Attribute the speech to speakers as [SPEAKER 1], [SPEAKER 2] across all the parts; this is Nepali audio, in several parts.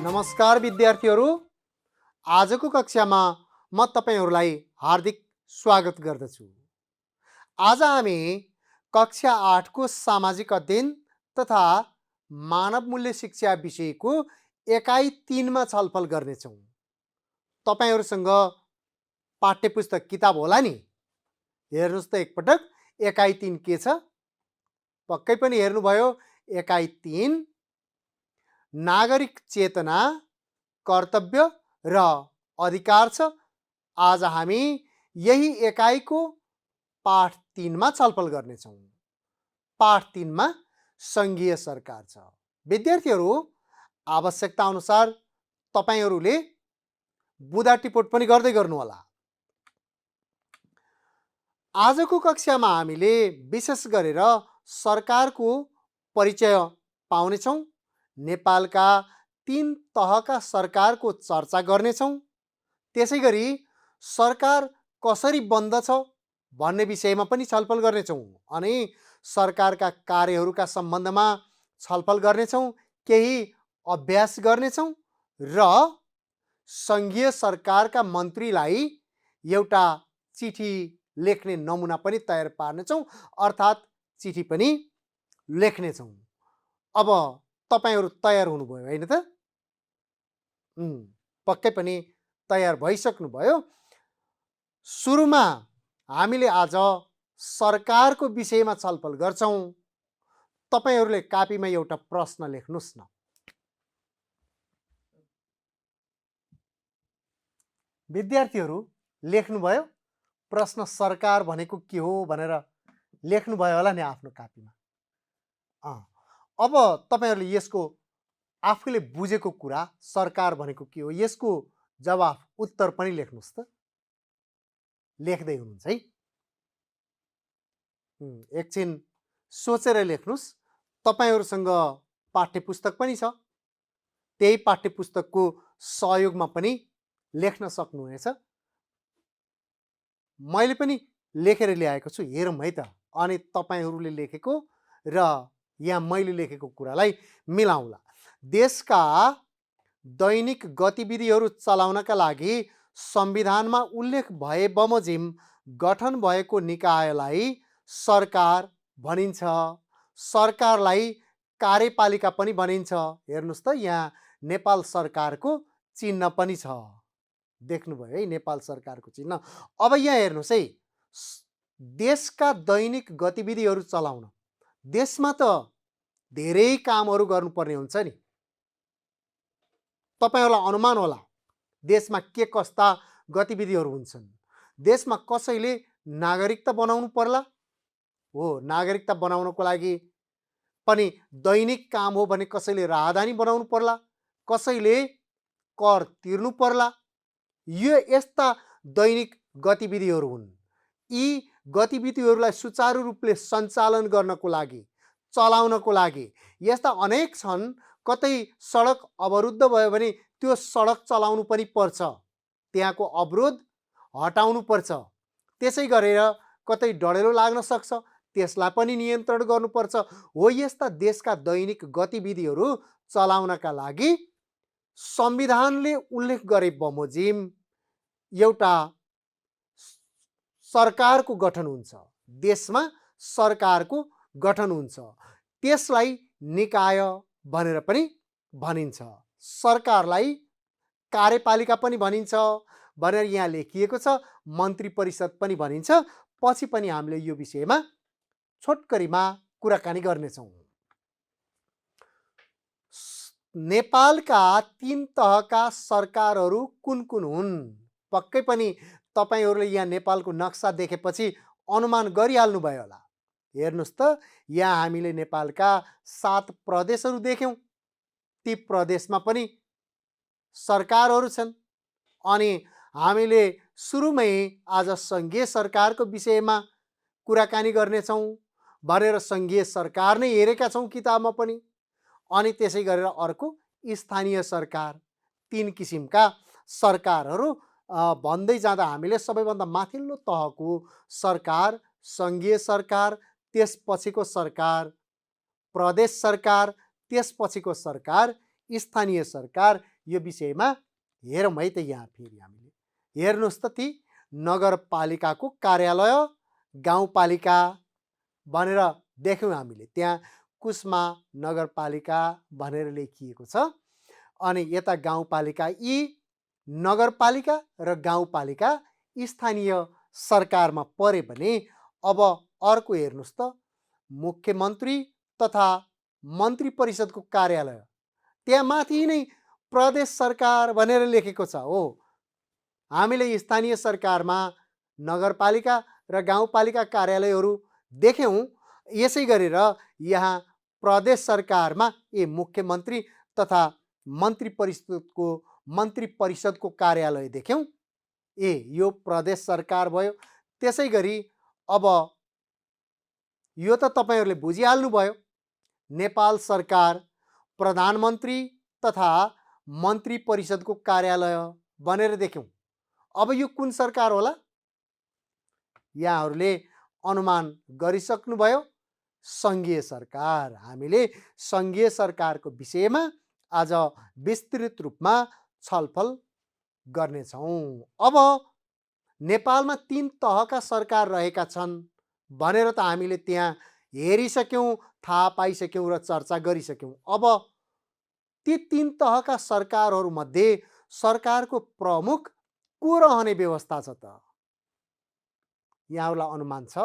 [SPEAKER 1] नमस्कार विद्यार्थीहरू, आजको कक्षामा म तपाईहरूलाई हार्दिक स्वागत गर्दछु। आज हामी कक्षा 8 को सामाजिक अध्ययन तथा मानव मूल्य शिक्षा विषयको एकाइ 3 मा छलफल गर्नेछौँ। तपाईहरूसँग पाठ्यपुस्तक किताब होला नि? हेर्नुस् त एकपटक एकाइ 3 के छ? पक्कै पनि हेर्नुभयो। एकाइ 3 नागरिक चेतना, कर्तव्य र अधिकार छ। आज हामी यही एकाइको पाठ 3 मा छलफल गर्नेछौँ। पाठ 3 मा सङ्घीय सरकार छ। विद्यार्थीहरू, आवश्यकता अनुसार तपाईहरूले बुँदा टिपोट पनि गर्दै गर्नुहोला। आजको कक्षामा हामीले विशेष गरेर सरकारको परिचय पाउनेछौँ। नेपालका 3 तहका सरकारको चर्चा गर्नेछौँ। त्यसैगरी सरकार कसरी बन्दछ भन्ने विषयमा पनि छलफल गर्नेछौँ अनि सरकारका कार्यहरूका सम्बन्धमा छलफल गर्नेछौँ, केही अभ्यास गर्नेछौँ र सङ्घीय सरकारका मन्त्रीलाई एउटा चिठी लेख्ने नमुना पनि तयार पार्नेछौँ, अर्थात् चिठी पनि लेख्नेछौँ। अब तपाईहरू तयार हुनुभयो हैन त? पक्कै पनि तयार भइसक्नुभयो। सुरुमा हामीले आज सरकारको विषयमा छलफल गर्छौँ। तपाईहरूले कापीमा एउटा प्रश्न लेख्नुस् न। विद्यार्थीहरू लेख्नुभयो? प्रश्न सरकार भनेको के हो भनेर लेख्नुभयो होला नि आफ्नो कापीमा। अब तपाईहरूले यसको आफूले बुझेको कुरा सरकार भनेको के हो यसको जवाफ उत्तर पनि लेख्नुस् त। लेख्दै हुनुहुन्छ है? एकछिन सोचेर लेख्नुस्। तपाईहरूसँग पाठ्यपुस्तक पनि छ, त्यही पाठ्यपुस्तकको सहयोगमा पनि लेख्न सक्नुहुनेछ। मैले पनि लेखेर ल्याएको छु, हेरौँ है त। अनि तपाईहरूले लेखेको र यहाँ मैले लेखेको कुरालाई मिलाउँला। देशका दैनिक गतिविधिहरू चलाउनका लागि संविधानमा उल्लेख भए बमोजिम गठन भएको निकायलाई सरकार भनिन्छ। सरकारलाई कार्यपालिका पनि भनिन्छ। हेर्नुस् त, यहाँ नेपाल सरकारको चिन्ह पनि छ। देख्नुभयो है नेपाल सरकारको चिन्ह। अब यहाँ हेर्नुस् है, देशका दैनिक गतिविधिहरू चलाउन देशमा त धेरै कामहरू गर्नुपर्ने हुन्छ नि। तपाईहरूलाई अनुमान होला देशमा के कस्ता गतिविधिहरू हुन्छन्। देशमा कसैले नागरिकता बनाउनु पर्ला हो, नागरिकता बनाउनको लागि पनि दैनिक काम हो भने कसैले राहदानी बनाउनु पर्ला, कसैले कर तिर्नु पर्ला। यो यस्ता दैनिक गतिविधिहरू हुन्। यी गतिविधिहरूलाई सुचारू रूपले सञ्चालन गर्नको लागि, चलाउनको लागि यस्ता अनेक छन्। कतै सडक अवरुद्ध भयो भने त्यो सडक चलाउनु पनि पर्छ, त्यहाँको अवरोध हटाउनु पर्छ। त्यसै गरेर कतै डढेलो लाग्न सक्छ, त्यसलाई पनि नियन्त्रण गर्नुपर्छ। हो, यस्ता देशका दैनिक गतिविधिहरू चलाउनका लागि संविधानले उल्लेख गरे बमोजिम एउटा सरकारको गठन हुन्छ। देशमा सरकारको गठन हुन्छ, त्यसलाई निकाय भनेर पनि भनिन्छ। सरकारलाई कार्यपालिका पनि भनिन्छ भनेर यहाँ लेखिएको छ, मन्त्री परिषद पनि भनिन्छ। पछि पनि हामीले यो विषयमा छोटकरीमा कुराकानी गर्नेछौँ। नेपालका 3 तहका सरकारहरू कुन कुन हुन्? पक्कै पनि तपाईहरूले यहाँ नेपालको नक्सा देखेपछि अनुमान गरिहाल्नु भयो होला। हेर्नुस् त, यहाँ हामीले नेपालका 7 प्रदेशहरू देख्यौँ। ती प्रदेशमा पनि सरकारहरू छन्। अनि हामीले सुरुमै आज सङ्घीय सरकारको विषयमा कुराकानी गर्नेछौँ भनेर सङ्घीय सरकार नै हेरेका छौँ किताबमा पनि। अनि त्यसै गरेर अर्को स्थानीय सरकार। 3 किसिमका सरकारहरू भन्दै जाँदा हामीले सबैभन्दा माथिल्लो तहको सरकार सङ्घीय सरकार, त्यसपछिको सरकार प्रदेश सरकार, त्यसपछिको सरकार स्थानीय सरकार, यो विषयमा हेरौँ है त। यहाँ फेरि हामीले हेर्नुहोस् त, ती नगरपालिकाको कार्यालय गाउँपालिका भनेर देख्यौँ हामीले। त्यहाँ कुस्मा नगरपालिका भनेर लेखिएको छ। अनि यता गाउँपालिका। यी नगरपालिका र गाउँपालिका स्थानीय सरकारमा परे भने अब अर्को हेर्नुहोस् त, मुख्यमन्त्री तथा मन्त्री परिषदको कार्यालय, त्यहाँ माथि नै प्रदेश सरकार भनेर लेखेको छ। हो, हामीले स्थानीय सरकारमा नगरपालिका र गाउँपालिका कार्यालयहरू देख्यौँ। यसै गरेर यहाँ प्रदेश सरकारमा मुख्यमन्त्री तथा मन्त्री परिषदको कार्यालय देख्यौँ। यो प्रदेश सरकार भयो। त्यसै गरी अब यो त तपाईँहरूले बुझिहाल्नुभयो, नेपाल सरकार प्रधानमन्त्री तथा मन्त्री परिषदको कार्यालय भनेर देख्यौँ। अब यो कुन सरकार होला? यहाँहरूले अनुमान गरिसक्नुभयो, सङ्घीय सरकार। हामीले सङ्घीय सरकारको विषयमा आज विस्तृत रूपमा छलफल गर्नेछौँ। अब नेपालमा 3 तहका सरकार रहेका छन् भनेर त हामीले त्यहाँ हेरिसक्यौँ, थाहा पाइसक्यौँ र चर्चा गरिसक्यौँ। अब ती 3 तहका सरकारहरूमध्ये सरकारको प्रमुख को रहने व्यवस्था छ त? यहाँहरूलाई अनुमान छ,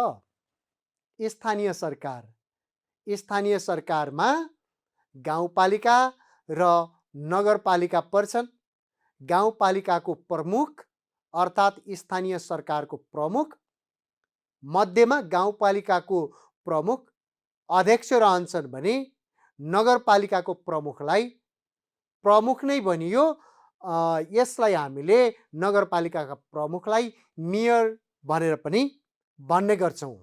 [SPEAKER 1] स्थानीय सरकार। स्थानीय सरकारमा गाउँपालिका र नगरपालिका पर्छन्। गाउँपालिकाको प्रमुख अर्थात् स्थानीय सरकारको प्रमुख, मध्यमा गाउँपालिकाको प्रमुख अध्यक्ष रहन्छन् भने नगरपालिकाको प्रमुखलाई प्रमुख नै भनियो। यसलाई हामीले नगरपालिकाका प्रमुखलाई मेयर भनेर पनि भन्ने गर्छौँ।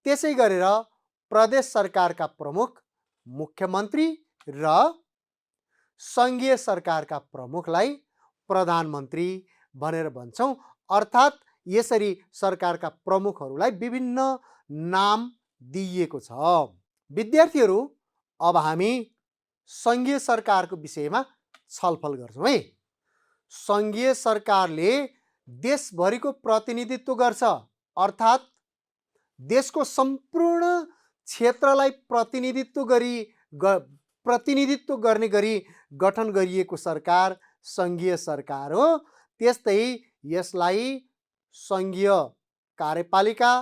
[SPEAKER 1] त्यसै गरेर प्रदेश सरकारका प्रमुख मुख्यमन्त्री र सङ्घीय सरकारका प्रमुखलाई प्रधानमन्त्री भनेर भन्छौँ। अर्थात् यसरी सरकारका प्रमुखहरूलाई विभिन्न नाम दिइएको छ। विद्यार्थीहरू, अब हामी सङ्घीय सरकारको विषयमा छलफल गर्छौँ है। सङ्घीय सरकारले देशभरिको प्रतिनिधित्व गर्छ, अर्थात् देशको सम्पूर्ण क्षेत्रलाई प्रतिनिधित्व गर्ने गरी गठन गरिएको सरकार सङ्घीय सरकार हो। त्यस्तै यसलाई सङ्घीय कार्यपालिका,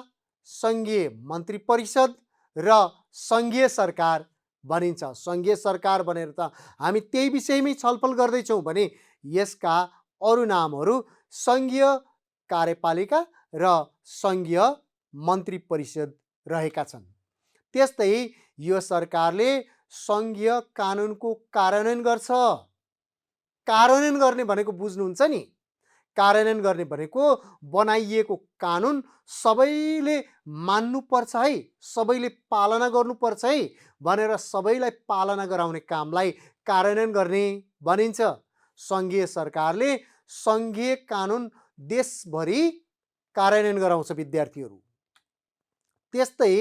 [SPEAKER 1] सङ्घीय मन्त्री परिषद र सङ्घीय सरकार भनिन्छ। सङ्घीय सरकार भनेर त हामी त्यही विषयमै छलफल गर्दैछौँ भने यसका अरू नामहरू सङ्घीय कार्यपालिका र सङ्घीय मन्त्री परिषद रहेका छन्। त्यस्तै यो सरकारले सङ्घीय कानुनको कार्यान्वयन गर्छ। कार्यान्वयन गर्ने भनेको बुझ्नुहुन्छ नि? कार्यान्वयन गर्ने भनेको बनाइएको कानुन सबैले मान्नुपर्छ है, सबैले पालना गर्नुपर्छ है भनेर सबैलाई पालना गराउने कामलाई कार्यान्वयन गर्ने भनिन्छ। सङ्घीय सरकारले सङ्घीय कानुन देशभरि कार्यान्वयन गराउँछ विद्यार्थीहरू। त्यस्तै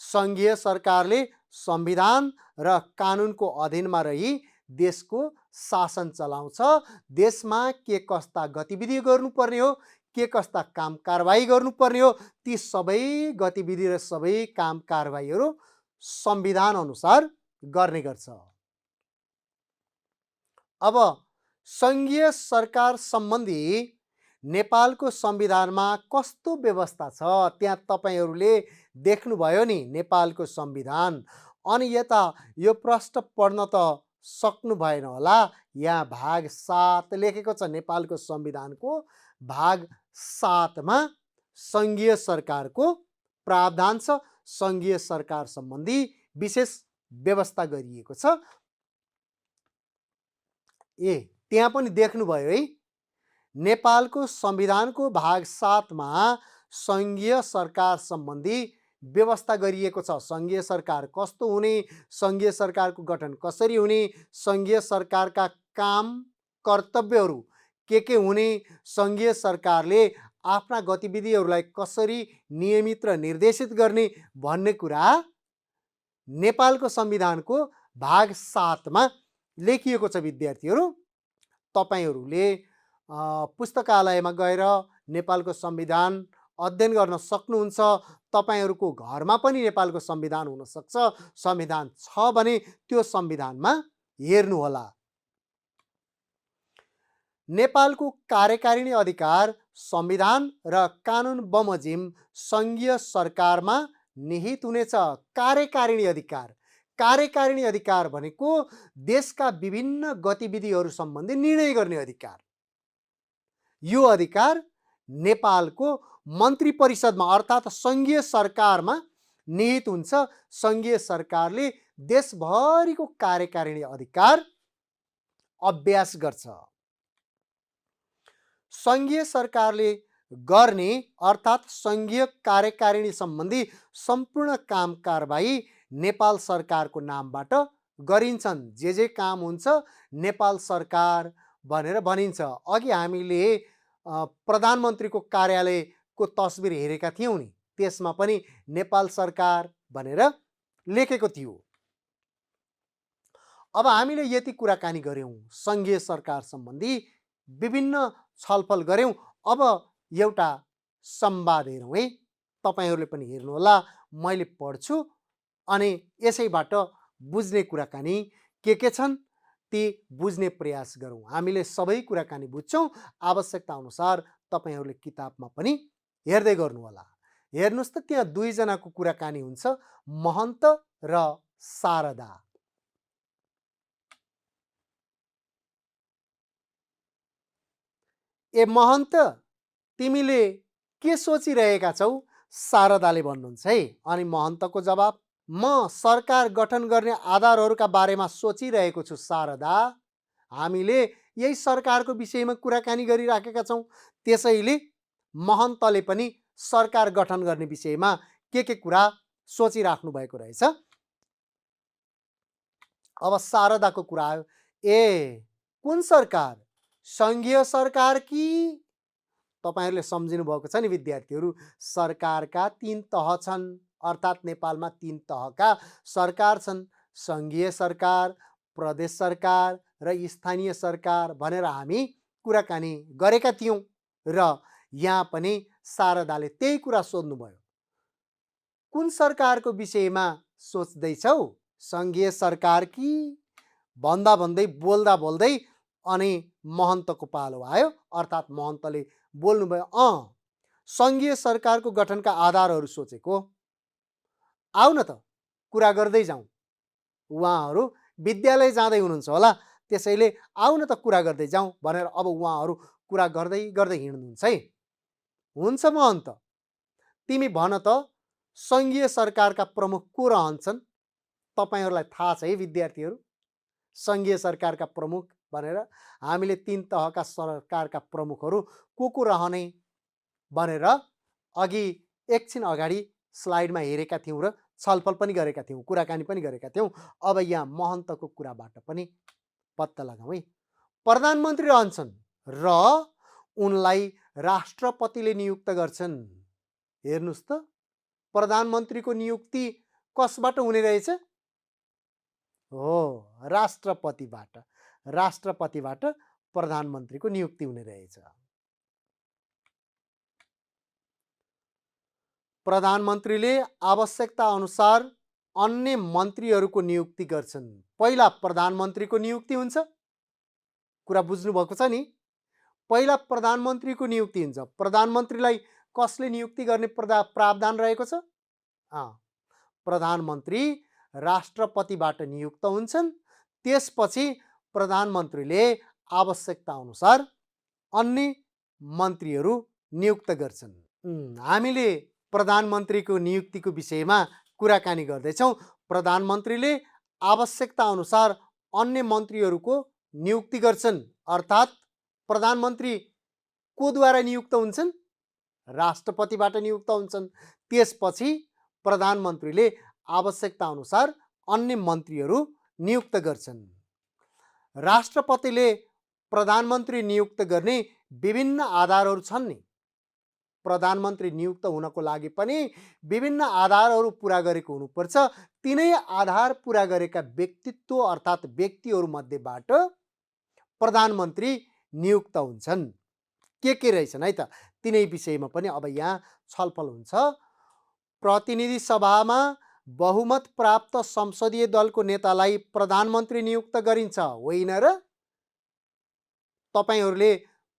[SPEAKER 1] सङ्घीय सरकारले संविधान र कानुनको अधीनमा रही देशको शासन चलाउँछ। देशमा के कस्ता गतिविधि गर्नुपर्ने हो, के कस्ता काम कारबाही गर्नुपर्ने हो, ती सबै गतिविधि र सबै काम कारबाहीहरू संविधान अनुसार गर्ने गर्छ। अब सङ्घीय सरकार सम्बन्धी नेपालको संविधानमा कस्तो व्यवस्था छ त्यहाँ तपाईँहरूले देख्नुभयो नि, नेपालको संविधान। अनि यता यो प्रश्न पढ्न त सक्नु भएन होला। यहाँ भाग 7 लेखेको छ। नेपालको संविधानको भाग 7मा सङ्घीय सरकारको प्रावधान छ। सङ्घीय सरकार सम्बन्धी विशेष व्यवस्था गरिएको छ। त्यहाँ पनि देख्नुभयो है, नेपालको संविधानको भाग 7मा सङ्घीय सरकार सम्बन्धी व्यवस्था गरिएको छ। सङ्घीय सरकार कस्तो हुने, सङ्घीय सरकारको गठन कसरी हुने, सङ्घीय सरकारका काम कर्तव्यहरू के हुने, सङ्घीय सरकारले आफ्ना गतिविधिहरूलाई कसरी नियमित र निर्देशित गर्ने भन्ने कुरा नेपालको संविधानको भाग 7मा लेखिएको छ विद्यार्थीहरू। तपाईहरूले पुस्तकालयमा गएर नेपालको संविधान अध्ययन गर्न सक्नुहुन्छ। तपाईहरूको घरमा पनि नेपालको संविधान हुनसक्छ। संविधान छ भने त्यो संविधानमा हेर्नुहोला। नेपालको कार्यकारिणी अधिकार संविधान र कानुन बमोजिम सङ्घीय सरकारमा निहित हुनेछ। कार्यकारिणी अधिकार, कार्यकारिणी अधिकार भनेको देशका विभिन्न गतिविधिहरू सम्बन्धी निर्णय गर्ने अधिकार। यो अधिकार नेपालको मन्त्री परिषदमा अर्थात् सङ्घीय सरकारमा निहित हुन्छ। सङ्घीय सरकारले देशभरिको कार्यकारिणी अधिकार अभ्यास गर्छ। सङ्घीय सरकारले गर्ने अर्थात् सङ्घीय कार्यकारिणी सम्बन्धी सम्पूर्ण काम कारबाही नेपाल सरकारको नामबाट गरिन्छन्। जे काम हुन्छ नेपाल सरकार भनेर भनिन्छ। अघि हामीले प्रधानमन्त्रीको कार्यालयको तस्बिर हेरेका थियौँ नि, त्यसमा पनि नेपाल सरकार भनेर लेखेको थियो। अब हामीले यति कुराकानी गऱ्यौँ सङ्घीय सरकार सम्बन्धी विभिन्न छलफल गऱ्यौँ। अब एउटा संवाद हेरौँ है। तपाईहरूले पनि हेर्नुहोला, मैले पढ्छु अनि यसैबाट बुझ्ने कुराकानी के छन् ती बुझ्ने प्रयास गरौँ। हामीले सबै कुराकानी बुझ्छौँ। आवश्यकता अनुसार तपाईहरूले किताबमा पनि हेर्दै गर्नुहोला। हेर्नुहोस् त, त्यहाँ दुईजनाको कुराकानी हुन्छ, महन्त र शारदा। ए महन्त, तिमीले के सोचिरहेका छौ? शारदाले भन्नुहुन्छ है। अनि महन्तको जवाब, म सरकार गठन गर्ने आधारहरूका बारेमा सोचिरहेको छु शारदा। हामीले यही सरकारको विषयमा कुराकानी गरिराखेका छौँ। त्यसैले महन्तले पनि सरकार गठन गर्ने विषयमा के कुरा सोचिराख्नु भएको रहेछ। अब शारदाको कुरा आयो। ए कुन सरकार? सङ्घीय सरकार कि? तपाईहरूले सम्झिनु भएको छ नि विद्यार्थीहरू, सरकारका तीन तह छन्। अर्थात् नेपालमा तीन तहका सरकार छन्, सङ्घीय सरकार, प्रदेश सरकार र स्थानीय सरकार भनेर हामी कुराकानी गरेका थियौँ। र यहाँ पनि शारदाले त्यही कुरा सोध्नुभयो। कुन सरकारको विषयमा सोच्दैछौ? सङ्घीय सरकार कि? भन्दा भन्दै बोल्दा बोल्दै अनि महन्तको पालो आयो। अर्थात् महन्तले बोल्नुभयो, सङ्घीय सरकारको गठनका आधारहरू सोचेको। आऊ न त कुरा गर्दै जाउँ। उहाँहरू विद्यालय जाँदै हुनुहुन्छ होला, त्यसैले आऊ न त कुरा गर्दै जाउँ भनेर अब उहाँहरू कुरा गर्दै गर्दै हिँड्नुहुन्छ है। हुन्छ महन्त, तिमी भन त सङ्घीय सरकारका प्रमुख को रहन्छन्? तपाईँहरूलाई थाहा छ है विद्यार्थीहरू, सङ्घीय सरकारका प्रमुख भनेर हामीले तीन तहका सरकारका प्रमुखहरू को रहने भनेर अघि एकछिन अगाडि स्लाइडमा हेरेका थियौँ र छलफल पनि गरेका थियौँ, कुराकानी पनि गरेका थियौँ। अब यहाँ महन्तको कुराबाट पनि पत्ता लगाउँ है। प्रधानमन्त्री रहन्छन् र उनलाई राष्ट्रपतिले नियुक्त गर्छन्। हेर्नुहोस् त, प्रधानमन्त्रीको नियुक्ति कसबाट हुने रहेछ? हो, राष्ट्रपतिबाट। राष्ट्रपतिबाट प्रधानमन्त्रीको नियुक्ति हुने रहेछ। प्रधानमन्त्रीले आवश्यकता अनुसार अन्य मन्त्रीहरूको नियुक्ति गर्छन्। पहिला प्रधानमन्त्रीको नियुक्ति हुन्छ, कुरा बुझ्नु भएको छ नि। पहिला प्रधानमन्त्रीको नियुक्ति हुन्छ। प्रधानमन्त्रीलाई कसले नियुक्ति गर्ने प्रावधान रहेको छ? प्रधानमन्त्री राष्ट्रपतिबाट नियुक्त हुन्छन्। त्यसपछि प्रधानमन्त्रीले आवश्यकता अनुसार अन्य मन्त्रीहरू नियुक्त गर्छन्। हामीले प्रधानमन्त्रीको नियुक्तिको विषयमा कुराकानी गर्दैछौँ। प्रधानमन्त्रीले आवश्यकता अनुसार अन्य मन्त्रीहरूको नियुक्ति गर्छन्। अर्थात् प्रधानमन्त्री कोद्वारा नियुक्त हुन्छन्? राष्ट्रपतिबाट नियुक्त हुन्छन्। त्यसपछि प्रधानमन्त्रीले आवश्यकता अनुसार अन्य मन्त्रीहरू नियुक्त गर्छन्। राष्ट्रपतिले प्रधानमन्त्री नियुक्त गर्ने विभिन्न आधारहरू छन् नि। प्रधानमन्त्री नियुक्त हुनको लागि पनि विभिन्न आधारहरू पुरा गरेको हुनुपर्छ। तिनै आधार पुरा गरेका व्यक्तित्व अर्थात् व्यक्तिहरूमध्येबाट प्रधानमन्त्री नियुक्त हुन्छन्। के रहेछन् है त, तिनै विषयमा पनि अब यहाँ छलफल हुन्छ। प्रतिनिधि सभामा बहुमत प्राप्त संसदीय दलको नेतालाई प्रधानमन्त्री नियुक्त गरिन्छ, होइन र? तपाईहरूले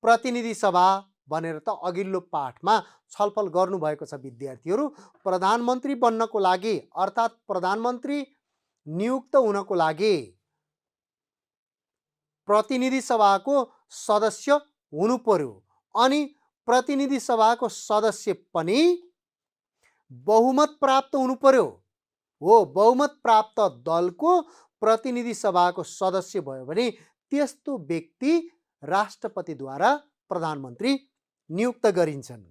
[SPEAKER 1] प्रतिनिधि सभा भनेर त अघिल्लो पाठमा छलफल गर्नुभएको छ विद्यार्थीहरू। प्रधानमन्त्री बन्नको लागि अर्थात् प्रधानमन्त्री नियुक्त हुनको लागि प्रतिनिधि सभाको सदस्य हुनु पर्यो, अनि प्रतिनिधि सभाको सदस्य पनि बहुमत प्राप्त हुनु पर्यो। हो, बहुमत प्राप्त दलको प्रतिनिधि सभाको सदस्य भयो भने त्यस्तो व्यक्ति राष्ट्रपतिद्वारा प्रधानमन्त्री नियुक्त गरिन्छन्।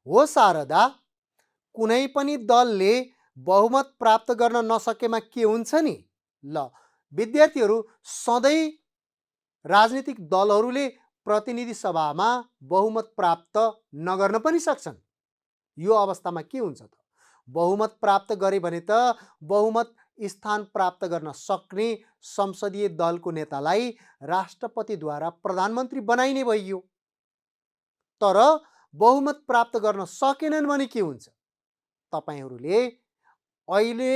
[SPEAKER 1] हो शारदा, कुनै पनि दलले बहुमत प्राप्त गर्न नसकेमा के हुन्छ नि? ल विद्यार्थीहरू, सधैँ राजनीतिक दलहरूले प्रतिनिधि सभामा बहुमत प्राप्त नगर्न पनि सक्छन्। यो अवस्थामा के हुन्छ त? बहुमत प्राप्त गरे भने त बहुमत स्थान प्राप्त गर्न सक्ने संसदीय दलको नेतालाई राष्ट्रपतिद्वारा प्रधानमन्त्री बनाइने भइयो। तर बहुमत प्राप्त गर्न सकेनन् भने के हुन्छ? तपाईहरूले अहिले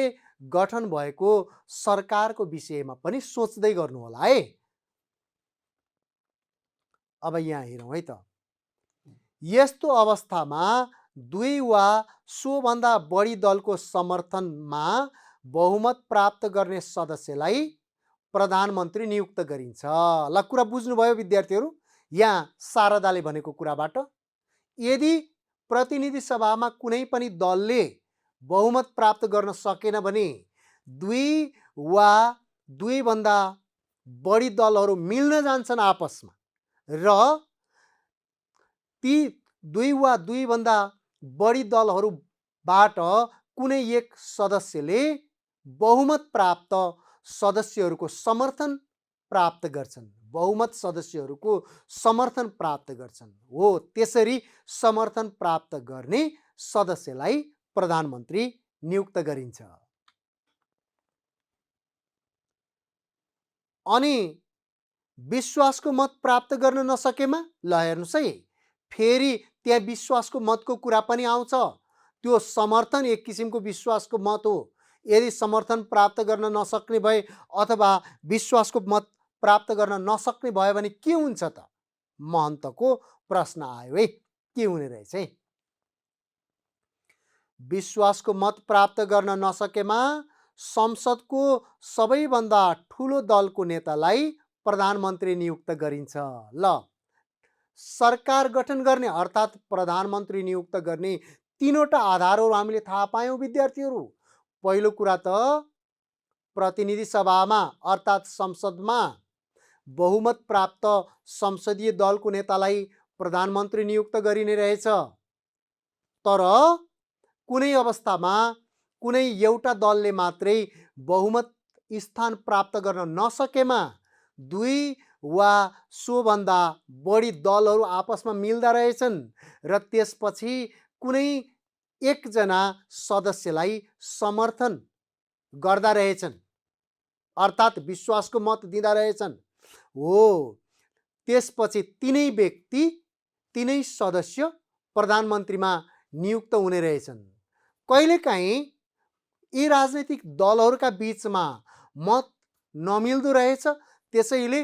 [SPEAKER 1] गठन भएको सरकारको विषयमा पनि सोच्दै गर्नुहोला है। अब यहाँ हेरौँ है त। यस्तो अवस्थामा दुई वा सोभन्दा बढी दलको समर्थनमा बहुमत प्राप्त गर्ने सदस्यलाई प्रधानमन्त्री नियुक्त गरिन्छ। ल कुरा बुझ्नुभयो विद्यार्थीहरू यहाँ शारदाले भनेको कुराबाट? यदि प्रतिनिधि सभामा कुनै पनि दलले बहुमत प्राप्त गर्न सकेन भने दुई वा दुईभन्दा बढी दलहरू मिल्न जान्छन् आपसमा, र ती दुई वा दुईभन्दा बढी दलहरूबाट कुनै एक सदस्यले बहुमत प्राप्त सदस्यहरूको समर्थन प्राप्त गर्छन्, बहुमत सदस्यहरूको समर्थन प्राप्त गर्छन्। हो, त्यसरी समर्थन प्राप्त गर्ने सदस्यलाई प्रधानमन्त्री नियुक्त गरिन्छ। अनि विश्वासको मत प्राप्त गर्न नसकेमा? ल हेर्नुहोस् है, फेरि त्यहाँ विश्वासको मतको कुरा पनि आउँछ। त्यो समर्थन एक किसिमको विश्वासको मत हो। यदि समर्थन प्राप्त गर्न नसक्ने भए अथवा विश्वासको मत प्राप्त गर्न नसक्ने भयो भने के हुन्छ त? महन्तको प्रश्न आयो है, के हुने रहेछ है? विश्वासको मत प्राप्त गर्न नसकेमा संसदको सबैभन्दा ठुलो दलको नेतालाई प्रधानमन्त्री नियुक्त गरिन्छ। ल सरकार गठन गर्ने अर्थात् प्रधानमन्त्री नियुक्त गर्ने तीनवटा आधारहरू हामीले थाहा पायौँ विद्यार्थीहरू। पहिलो कुरा त प्रतिनिधि सभामा अर्थात् संसदमा बहुमत प्राप्त संसदीय दलको नेतालाई प्रधानमन्त्री नियुक्त गरिने रहेछ। तर कुनै अवस्थामा कुनै एउटा दलले मात्रै बहुमत स्थान प्राप्त गर्न नसकेमा दुई वा सोभन्दा बढी दलहरू आपसमा मिल्दा रहेछन् र त्यसपछि कुनै एकजना सदस्यलाई समर्थन गर्दा रहेछन् अर्थात् विश्वासको मत दिँदा रहेछन्। हो, त्यसपछि तिनै व्यक्ति तिनै सदस्य प्रधानमन्त्रीमा नियुक्त हुने रहेछन्। कहिलेकाहीँ यी राजनीतिक दलहरूका बीचमा मत नमिल्दो रहेछ, त्यसैले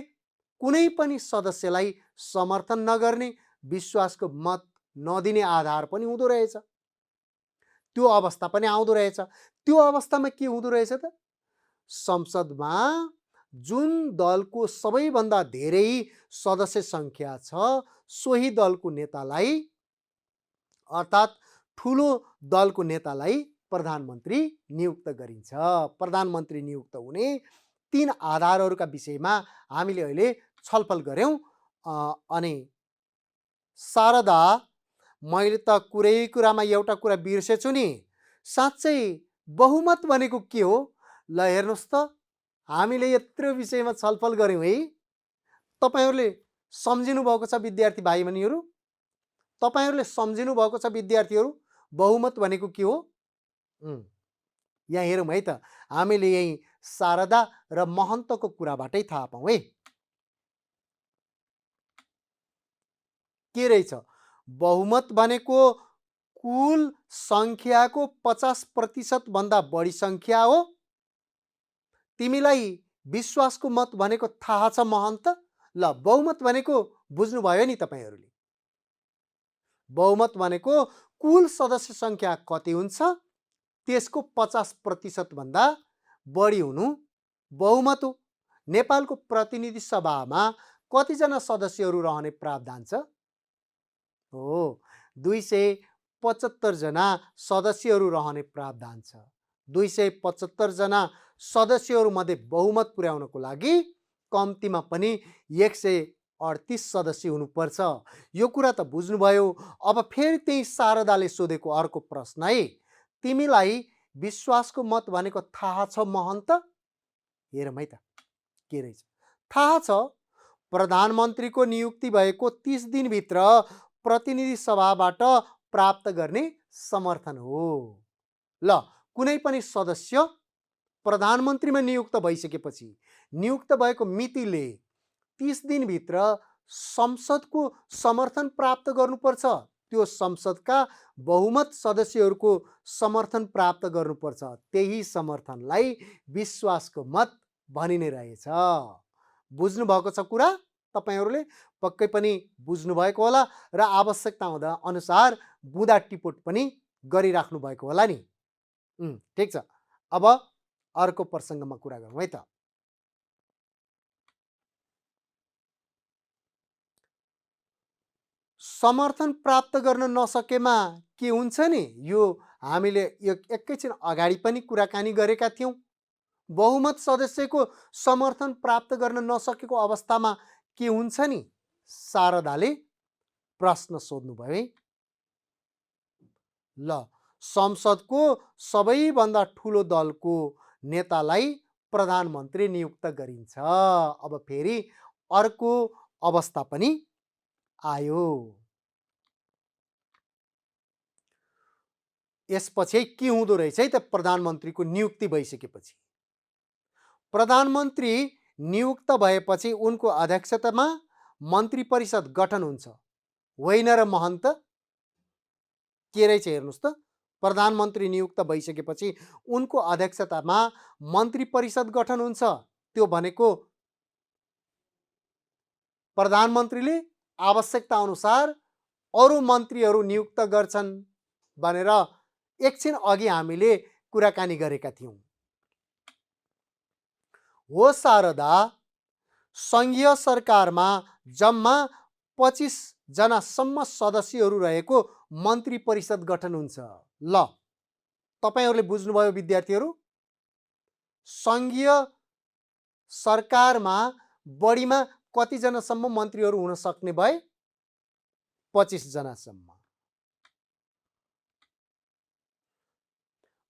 [SPEAKER 1] कुनै पनि सदस्यलाई समर्थन नगर्ने, विश्वासको मत नदिने आधार पनि हुँदो रहेछ। त्यो अवस्था पनि आउँदो रहेछ। त्यो अवस्थामा के हुँदो रहेछ त? संसदमा जुन दलको सबैभन्दा धेरै सदस्य सङ्ख्या छ सोही दलको नेतालाई अर्थात् ठुलो दलको नेतालाई प्रधानमन्त्री नियुक्त गरिन्छ। प्रधानमन्त्री नियुक्त हुने तीन आधारहरूका विषयमा हामीले अहिले छलफल गऱ्यौँ। अनि शारदा, मैले त कुरामा एउटा कुरा बिर्सेछु नि, साँच्चै बहुमत भनेको के हो? ल हेर्नुहोस् त, हामीले यत्रो विषयमा छलफल गऱ्यौँ है। तपाईँहरूले सम्झिनु भएको छ विद्यार्थी भाइ बहिनीहरू? तपाईहरुले सम्झिनु भएको छ विद्यार्थीहरु, बहुमत भनेको के हो? यहाँ हेरौँ है त। हामीले यही शारदा र महन्तको कुराबाटै थाहा पाऊँ है। के रहेछ? बहुमत भनेको कुल संख्याको 50% भन्दा बढी संख्या हो। तिमीलाई विश्वासको मत भनेको थाहा छ महन्त? ल, बहुमत भनेको बुझ्नुभयो नि तपाईहरुले। बहुमत भनेको कुल सदस्य संख्या कति हुन्छ त्यसको 50% भन्दा बढी हुनु बहुमत हो। नेपालको प्रतिनिधि सभामा कतिजना सदस्यहरू रहने प्रावधान छ? हो, 275 जना सदस्यहरू रहने प्रावधान छ। 275 जना सदस्यहरूमध्ये बहुमत पुर्याउनको लागि कम्तीमा पनि 138 सदस्य हुनुपर्छ। यो कुरा त बुझ्नुभयो। अब फेरि त्यही शारदाले सोधेको अर्को प्रश्न है। तिमीलाई विश्वासको मत भनेको थाहा छ महन्त? हेरौँ है त के रहेछ। थाहा छ, प्रधानमन्त्रीको नियुक्ति भएको 30 दिनभित्र प्रतिनिधि सभाबाट प्राप्त गर्ने समर्थन हो। ल, कुनै पनि सदस्य प्रधानमन्त्रीमा नियुक्त भइसकेपछि नियुक्त भएको मितिले 30 दिनभित्र संसदको समर्थन प्राप्त गर्नुपर्छ। त्यो संसदका बहुमत सदस्यहरूको समर्थन प्राप्त गर्नुपर्छ। त्यही समर्थनलाई विश्वासको मत भनिने रहेछ। बुझ्नु भएको छ कुरा? तपाईहरुले पक्कै पनि बुझ्नु भएको होला र आवश्यकता हुँदा अनुसार बुँदा टिपोट पनि गरिराख्नु भएको होला नि। ठीक छ। अब अर्को प्रसङ्गमा कुरा गरौँ है त। समर्थन प्राप्त गर्न नसकेमा के हुन्छ नि? यो हामीले एकैछिन अगाडि पनि कुराकानी गरेका थियौँ। बहुमत सदस्यको समर्थन प्राप्त गर्न नसकेको अवस्थामा के हुन्छ नि? शारदाले प्रश्न सोध्नुभयो है। ल, संसदको सबैभन्दा ठुलो दलको नेतालाई प्रधानमन्त्री नियुक्त गरिन्छ। अब फेरि अर्को अवस्था पनि आयो। यसपछि के हुँदो रहेछ है त? प्रधानमन्त्रीको नियुक्ति भइसकेपछि प्रधानमन्त्री नियुक्त भएपछि उनको अध्यक्षतामा मन्त्री परिषद गठन हुन्छ, होइन र महन्त? के रहेछ हेर्नुहोस् त। प्रधानमन्त्री नियुक्त भइसकेपछि उनको अध्यक्षतामा मन्त्री परिषद गठन हुन्छ। त्यो भनेको प्रधानमन्त्रीले आवश्यकता अनुसार अरू मन्त्रीहरू नियुक्त गर्छन् भनेर एकछिन अघि हामीले कुराकानी गरेका थियौँ। हो शारदा, सङ्घीय सरकारमा जम्मा 25 जनासम्म सदस्यहरू रहेको मन्त्री परिषद गठन हुन्छ। ल, तपाईहरुले बुझ्नुभयो विद्यार्थीहरू? सङ्घीय सरकारमा बढीमा कतिजनासम्म मन्त्रीहरू हुन सक्ने भए? 25 जनासम्म।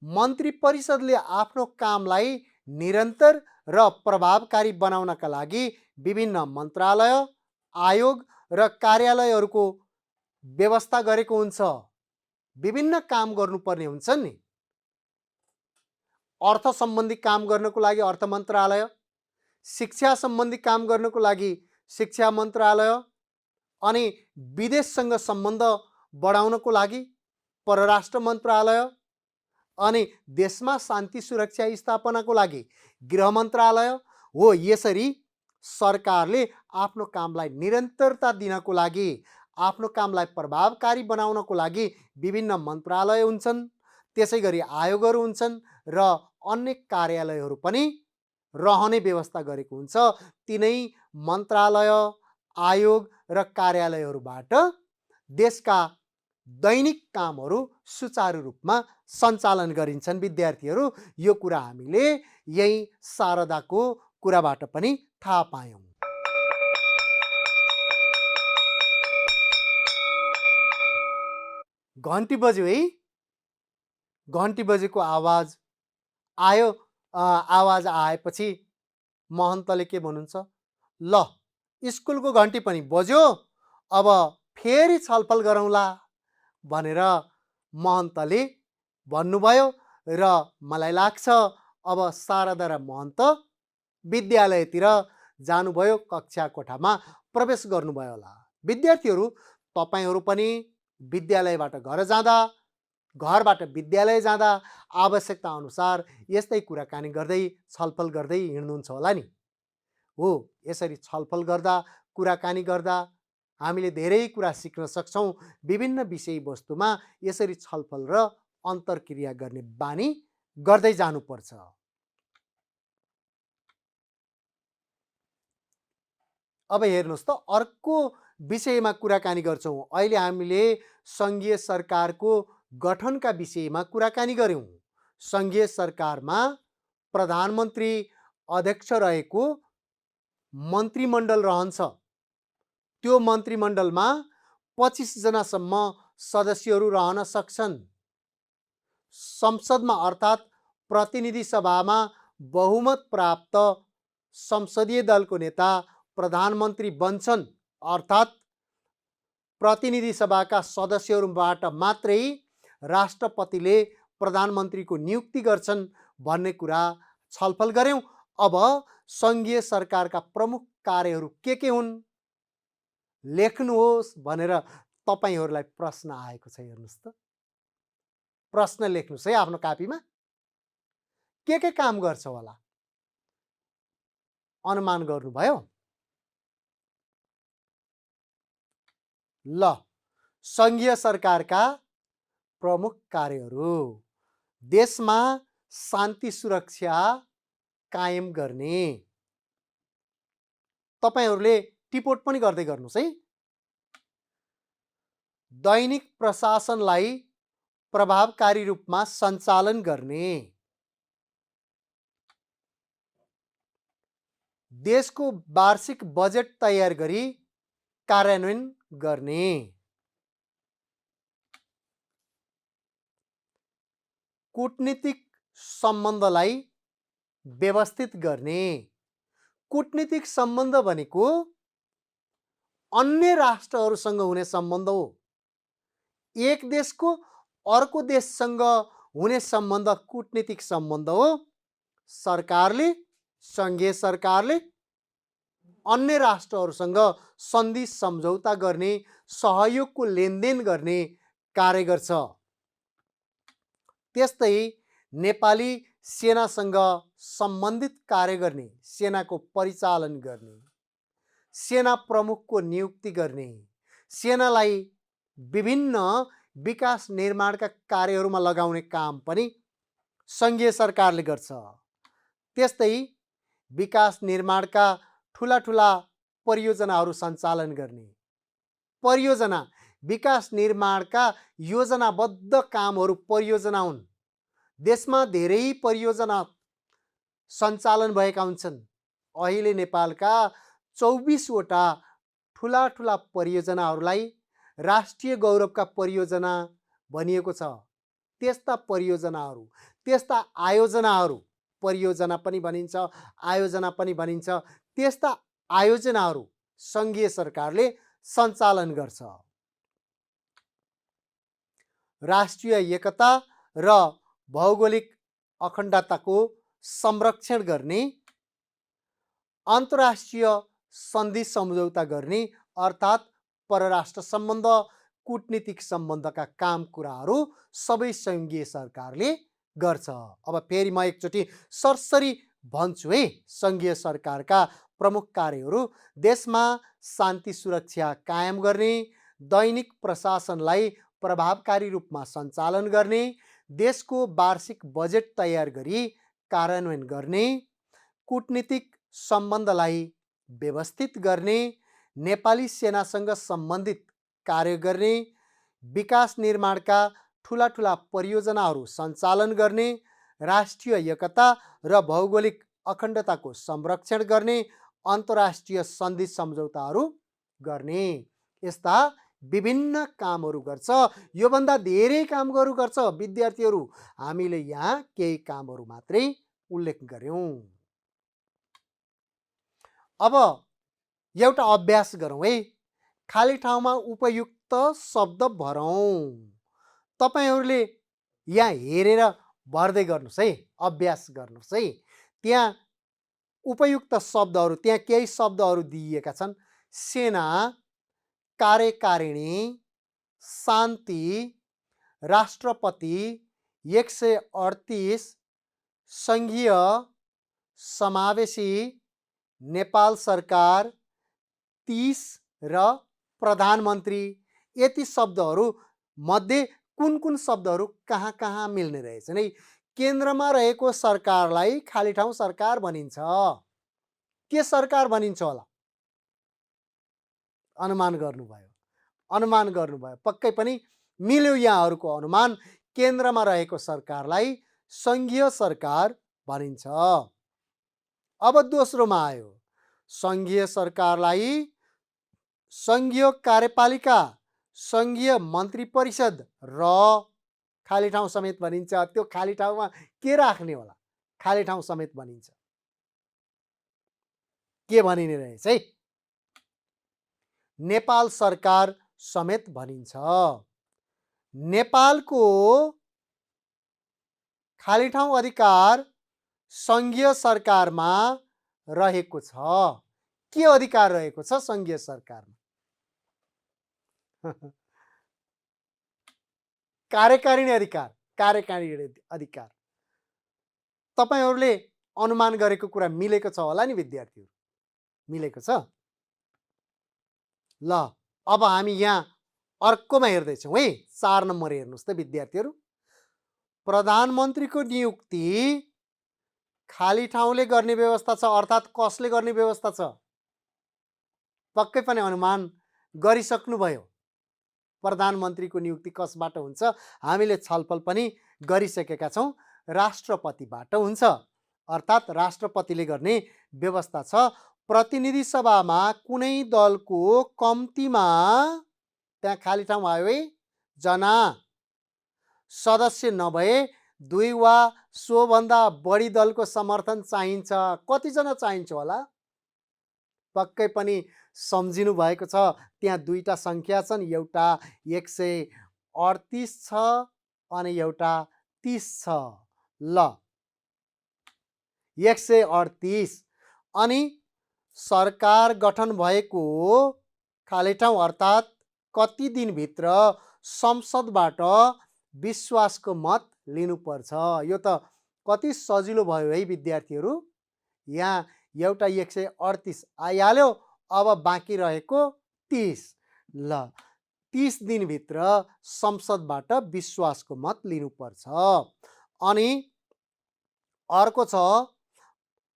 [SPEAKER 1] मन्त्री परिषदले आफ्नो कामलाई निरन्तर र प्रभावकारी बनाउनका लागि विभिन्न मन्त्रालय, आयोग र कार्यालयहरूको व्यवस्था गरेको हुन्छ। विभिन्न काम गर्नुपर्ने हुन्छन् नि। अर्थ सम्बन्धी काम गर्नको लागि अर्थ मन्त्रालय, शिक्षा सम्बन्धी काम गर्नको लागि शिक्षा मन्त्रालय, अनि विदेशसँग सम्बन्ध बढाउनको लागि परराष्ट्र मन्त्रालय, अनि देशमा शान्ति सुरक्षा स्थापनाको लागि गृह मन्त्रालय हो। यसरी सरकारले आफ्नो कामलाई निरन्तरता दिनको लागि, आफ्नो कामलाई प्रभावकारी बनाउनको लागि विभिन्न मन्त्रालय हुन्छन्, त्यसै गरी आयोगहरू हुन्छन् र अन्य कार्यालयहरू पनि रहने व्यवस्था गरेको हुन्छ। तिनै मन्त्रालय, आयोग र कार्यालयहरूबाट देशका दैनिक कामहरू सुचारू रूपमा सञ्चालन गरिन्छन् विद्यार्थीहरू। यो कुरा हामीले यही शारदाको कुराबाट पनि थाहा पायौँ। घन्टी बज्यो है। घन्टी बजेको आवाज आयो। आवाज आएपछि महन्तले के भन्नुहुन्छ? ल, स्कुलको घन्टी पनि बज्यो, अब फेरि छलफल गरौँला भनेर महन्तले भन्नुभयो र मलाई लाग्छ अब शारदा र महन्त विद्यालयतिर जानुभयो, कक्षा कोठामा प्रवेश गर्नुभयो होला। विद्यार्थीहरू, तपाईहरू पनि विद्यालयबाट घर जाँदा, घरबाट विद्यालय जाँदा आवश्यकता अनुसार यस्तै कुराकानी गर्दै छलफल गर्दै हिँड्नुहुन्छ होला नि। हो, यसरी छलफल गर्दा, कुराकानी गर्दा हामीले धेरै कुरा सिक्न सक्छौँ। विभिन्न विषयवस्तुमा यसरी छलफल र अन्तर्क्रिया गर्ने बानी गर्दै जानुपर्छ। अब हेर्नुहोस् त, अर्को विषयमा कुराकानी गर्छौँ। अहिले हामीले सङ्घीय सरकारको गठनका विषयमा कुराकानी गऱ्यौँ। सङ्घीय सरकारमा प्रधानमन्त्री अध्यक्ष रहेको मन्त्रीमण्डल रहन्छ। त्यो मन्त्रीमण्डलमा 25 जनासम्म सदस्यहरू रहन सक्छन्। संसदमा अर्थात् प्रतिनिधि सभामा बहुमत प्राप्त संसदीय दलको नेता प्रधानमन्त्री बन्छन्, अर्थात् प्रतिनिधि सभाका सदस्यहरूबाट मात्रै राष्ट्रपतिले प्रधानमन्त्रीको नियुक्ति गर्छन् भन्ने कुरा छलफल गऱ्यौँ। अब सङ्घीय सरकारका प्रमुख कार्यहरू के हुन् लेख्नुहोस् भनेर तपाईहरूलाई प्रश्न आएको छ। हेर्नुहोस् त, प्रश्न लेख्नुहोस् है आफ्नो कापीमा। के काम गर्छ होला अनुमान गर्नुभयो? ल, सङ्घीय सरकारका प्रमुख कार्यहरू: देशमा शान्ति सुरक्षा कायम गर्ने। तपाईहरूले टिपोट पनि गर्दै गर्नुहोस् है। दैनिक प्रशासनलाई प्रभावकारी रूपमा सञ्चालन गर्ने। देशको वार्षिक बजेट तयार गरी कार्यान्वयन गर्ने। कूटनीतिक सम्बन्धलाई व्यवस्थित गर्ने। कूटनीतिक सम्बन्ध भनेको अन्य राष्ट्रहरूसँग हुने सम्बन्ध हो। एक देशको अर्को देशसँग हुने सम्बन्ध कूटनीतिक सम्बन्ध हो। सरकारले, सङ्घीय सरकारले अन्य राष्ट्रहरूसँग सन्धि सम्झौता गर्ने, सहयोगको लेनदेन गर्ने कार्य गर्छ। त्यस्तै नेपाली सेनासँग सम्बन्धित कार्य गर्ने, सेनाको परिचालन गर्ने, सेना प्रमुखको नियुक्ति गर्ने, सेनालाई विभिन्न विकास निर्माणका कार्यहरूमा लगाउने काम पनि सङ्घीय सरकारले गर्छ। त्यस्तै विकास निर्माणका ठुला ठुला परियोजनाहरू सञ्चालन गर्ने, परियोजना विकास निर्माणका योजनाबद्ध कामहरू परियोजना हुन्। देशमा धेरै परियोजना सञ्चालन भएका हुन्छन्। अहिले नेपालका 24 वटा ठुला ठुला परियोजनाहरूलाई राष्ट्रिय गौरवका परियोजना भनिएको छ। त्यस्ता परियोजनाहरू, त्यस्ता आयोजनाहरू, परियोजना पनि भनिन्छ, आयोजना पनि भनिन्छ, त्यस्ता आयोजनाहरू सङ्घीय सरकारले सञ्चालन गर्छ। राष्ट्रिय एकता र भौगोलिक अखण्डताको संरक्षण गर्ने, अन्तर्राष्ट्रिय सन्धि सम्झौता गर्ने, अर्थात् परराष्ट्र सम्बन्ध, कूटनीतिक सम्बन्धका काम कुराहरू सबै सङ्घीय सरकारले गर्छ। अब फेरि म एकचोटि सरसरी भन्छु है। सङ्घीय सरकारका प्रमुख कार्यहरू: देशमा शान्ति सुरक्षा कायम गर्ने, दैनिक प्रशासनलाई प्रभावकारी रूपमा सञ्चालन गर्ने, देशको वार्षिक बजेट तयार गरी कार्यान्वयन गर्ने, कूटनीतिक सम्बन्धलाई व्यवस्थित गर्ने, नेपाली सेनासँग सम्बन्धित कार्य गर्ने, विकास निर्माणका ठुला ठुला परियोजनाहरू सञ्चालन गर्ने, राष्ट्रिय एकता र भौगोलिक अखण्डताको संरक्षण गर्ने, अन्तर्राष्ट्रिय सन्धि सम्झौताहरू गर्ने। यस्ता विभिन्न कामहरू गर्छ। योभन्दा धेरै कामहरू गर्छ विद्यार्थीहरू। हामीले यहाँ केही कामहरू मात्रै उल्लेख गर्यौँ। अब एउटा अभ्यास गरौँ है। खाली ठाउँमा उपयुक्त उपयुक्त शब्द भरौँ। तपाईहरूले यहाँ हेरेर भर्दै गर्नुहोस् है, अभ्यास गर्नुहोस् है। त्यहाँ उपयुक्त शब्दहरू, त्यहाँ केही शब्दहरू दिइएका छन्। सेना, कार्यकारिणी, शान्ति, राष्ट्रपति, 138, सङ्घीय, समावेशी, नेपाल सरकार, 30 र प्रधानमन्त्री। यति शब्दहरू मध्ये कुन कुन शब्दहरू कहाँ कहाँ मिल्ने रहेछन् है। केन्द्रमा रहेको सरकारलाई खाली ठाउँ सरकार भनिन्छ। के सरकार भनिन्छ होला? अनुमान गर्नुभयो, अनुमान गर्नुभयो, पक्कै पनि मिल्यो यहाँहरूको अनुमान। केन्द्रमा रहेको सरकारलाई सङ्घीय सरकार भनिन्छ। अब दोस्रोमा आयो, सङ्घीय सरकारलाई सङ्घीय कार्यपालिका, सङ्घीय मन्त्री परिषद र खाली ठाउँ समेत भनिन्छ। त्यो खाली ठाउँमा के राख्ने होला? खाली ठाउँ समेत भनिन्छ। के भनिने रहेछ है? नेपाल सरकार समेत भनिन्छ। नेपालको खाली ठाउँ अधिकार सङ्घीय सरकारमा रहेको छ। के अधिकार रहेको छ सङ्घीय सरकारमा? कार्यकारिणी अधिकार, कार्यकारिणी अधिकार। तपाईहरूले अनुमान गरेको कुरा मिलेको छ होला नि विद्यार्थीहरू? मिलेको छ? ल, अब हामी यहाँ अर्कोमा हेर्दैछौँ है। 4 नम्बर हेर्नुहोस् त विद्यार्थीहरू। प्रधानमन्त्रीको नियुक्ति खाली ठाउँले गर्ने व्यवस्था छ, अर्थात् कसले गर्ने व्यवस्था छ? पक्कै पनि अनुमान गरिसक्नुभयो। प्रधानमन्त्रीको नियुक्ति कसबाट हुन्छ? हामीले छलफल पनि गरिसकेका छौँ। राष्ट्रपतिबाट हुन्छ, अर्थात् राष्ट्रपतिले गर्ने व्यवस्था छ। प्रतिनिधि सभामा कुनै दलको कम्तीमा, त्यहाँ खाली ठाउँ आयो है, जना सदस्य नभए 2 वा सोभन्दा बढी दलको समर्थन चाहिन्छ। कतिजना चाहिन्छ होला? पक्कै पनि सम्झिनु भएको छ। त्यहाँ दुईटा सङ्ख्या छन्, एउटा 138 छ अनि एउटा 30 छ। ल, 138 अनि सरकार गठन भएको खाली ठाउँ अर्थात् कति दिनभित्र संसदबाट विश्वासको मत लिनुपर्छ। यो त कति सजिलो भयो है विद्यार्थीहरू। यहाँ एउटा 138 आइहाल्यो, अब बाँकी रहेको 30। ल, 30 दिनभित्र संसदबाट विश्वासको मत लिनुपर्छ। अनि अर्को छ,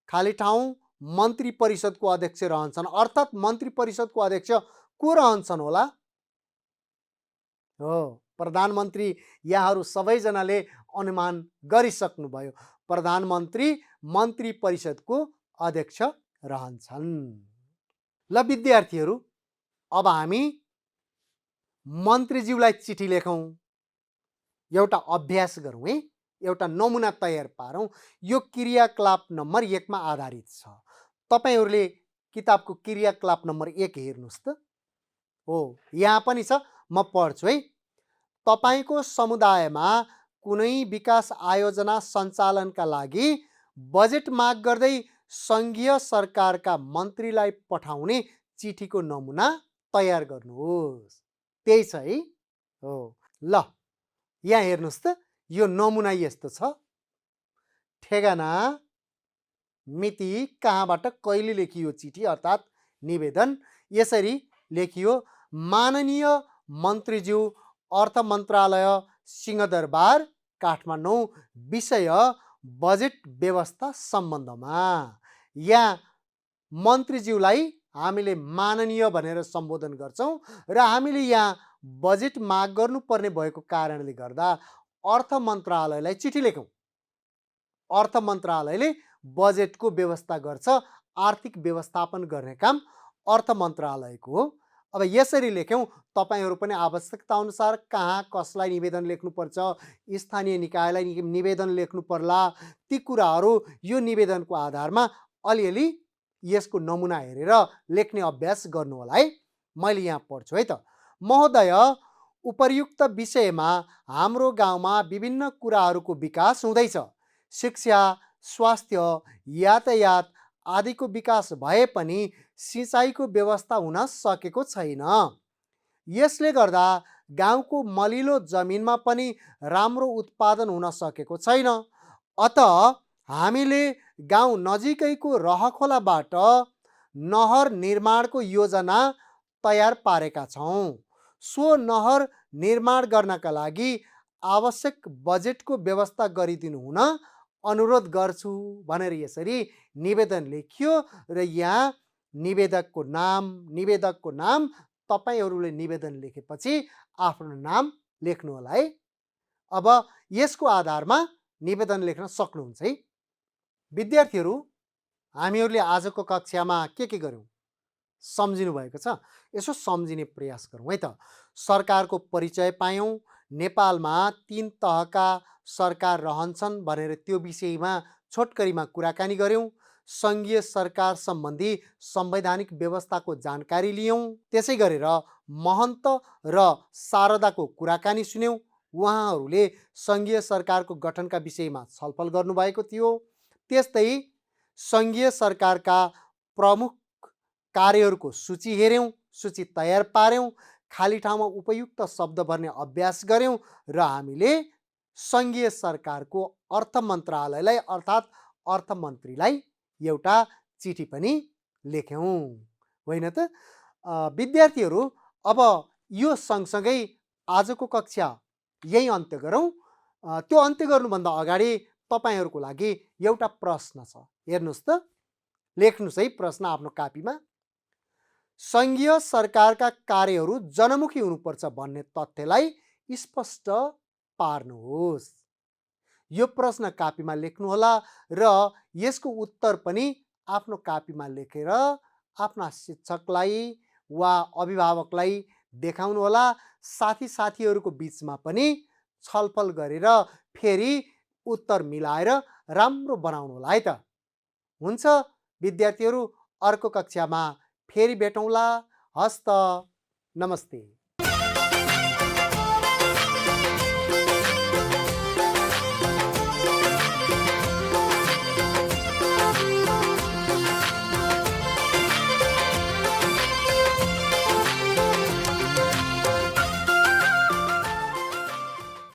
[SPEAKER 1] खाली ठाउँ मन्त्री परिषदको अध्यक्ष रहन्छन्, अर्थात् मन्त्री परिषदको अध्यक्ष को रहन्छन् होला? हो, प्रधानमन्त्री। यहाँहरू सबैजनाले अनुमान गरिसक्नुभयो। प्रधानमन्त्री मन्त्री परिषदको अध्यक्ष रहन्छन्। ल विद्यार्थीहरू, अब हामी मन्त्रीज्यूलाई चिठी लेखौँ, एउटा अभ्यास गरौँ है, एउटा नमुना तयार पारौँ। यो क्रियाकलाप नम्बर 1 मा आधारित छ। तपाईहरूले किताबको क्रियाकलाप नम्बर 1 हेर्नुहोस् त। हो, यहाँ पनि छ, म पढ्छु है। तपाईको समुदायमा कुनै विकास आयोजना सञ्चालनका लागि बजेट माग गर्दै सङ्घीय सरकारका मन्त्रीलाई पठाउने चिठीको नमुना तयार गर्नुहोस्। त्यही छ है। हो, ल यहाँ हेर्नुहोस् त, यो नमुना यस्तो छ। ठेगाना, मिति, कहाँबाट कहिले लेखियो चिठी अर्थात् निवेदन। यसरी लेखियो, माननीय मन्त्रीज्यू, अर्थ मन्त्रालय, सिंहदरबार, काठमाडौँ, विषय बजेट व्यवस्था सम्बन्धमा। यहाँ मन्त्रीज्यूलाई हामीले माननीय भनेर सम्बोधन गर्छौँ र हामीले यहाँ बजेट माग गर्नुपर्ने भएको कारणले गर्दा अर्थ मन्त्रालयलाई चिठी लेखौँ। अर्थ मन्त्रालयले बजेटको व्यवस्था गर्छ, आर्थिक व्यवस्थापन गर्ने काम अर्थ मन्त्रालयको हो। अब यसरी लेख्यौँ। तपाईहरू पनि आवश्यकता अनुसार कहाँ कसलाई निवेदन लेख्नुपर्छ, स्थानीय निकायलाई निवेदन लेख्नु पर्ला, ती कुराहरू यो निवेदनको आधारमा अलिअलि यसको नमुना हेरेर लेख्ने अभ्यास गर्नु होला है। मैले यहाँ पढ्छु है त। महोदय, उपर्युक्त विषयमा हाम्रो गाउँमा विभिन्न कुराहरूको विकास हुँदैछ। शिक्षा, स्वास्थ्य, यातायात आदिको विकास भए पनि सिँचाइको व्यवस्था हुन सकेको छैन। यसले गर्दा गाउँको मलिलो जमिनमा पनि राम्रो उत्पादन हुन सकेको छैन। अत हामीले गाउँ नजिकैको रहखोलाबाट नहर निर्माणको योजना तयार पारेका छौँ। सो नहर निर्माण गर्नका लागि आवश्यक बजेटको व्यवस्था गरिदिनु हुन अनुरोध गर्छु भनेर यसरी निवेदन लेखियो र यहाँ निवेदकको नाम तपाईहरूले निवेदन लेखेपछि आफ्नो नाम लेख्नु होला है। अब यसको आधारमा निवेदन लेख्न सक्नुहुन्छ है। विद्यार्थीहरू, हामीहरूले आजको कक्षामा के गर्यौँ सम्झिनु भएको छ? यसो सम्झिने प्रयास गरौँ है त। सरकारको परिचय पायौँ, नेपालमा 3 तहका सरकार रहन्छन् भनेर त्यो विषयमा छोटकरीमा कुराकानी गऱ्यौँ। सङ्घीय सरकार सम्बन्धी संवैधानिक व्यवस्थाको जानकारी लियौँ। त्यसै गरेर महन्त र शारदाको कुराकानी सुन्यौँ। उहाँहरूले सङ्घीय सरकारको गठनका विषयमा छलफल गर्नुभएको थियो। त्यस्तै सङ्घीय सरकारका प्रमुख कार्यहरूको सूची हेऱ्यौँ, सूची तयार पार्यौँ, खाली ठाउँमा उपयुक्त शब्द भर्ने अभ्यास गऱ्यौँ र हामीले सङ्घीय सरकारको अर्थ मन्त्रालयलाई अर्थात् अर्थमन्त्रीलाई एउटा चिठी पनि लेख्यौँ, होइन त? विद्यार्थीहरू, अब यो सँगसँगै आजको कक्षा यही अन्त्य गरौँ। त्यो अन्त्य गर्नुभन्दा अगाडि तपाईँहरूको लागि एउटा प्रश्न छ, हेर्नुहोस् त, लेख्नुहोस् है प्रश्न आफ्नो कापीमा। सङ्घीय सरकारका कार्यहरू जनमुखी हुनुपर्छ भन्ने तथ्यलाई स्पष्ट पार्नुहोस्। यो प्रश्न कापीमा लेख्नुहोला र यसको उत्तर पनि आफ्नो कापीमा लेखेर आफ्ना शिक्षकलाई वा अभिभावकलाई देखाउनुहोला। साथीहरूको बिचमा पनि छलफल गरेर फेरि उत्तर मिलाएर राम्रो बनाउनु होला है त। हुन्छ विद्यार्थीहरू, अर्को कक्षामा फेरि भेटौँला। हस्त, नमस्ते।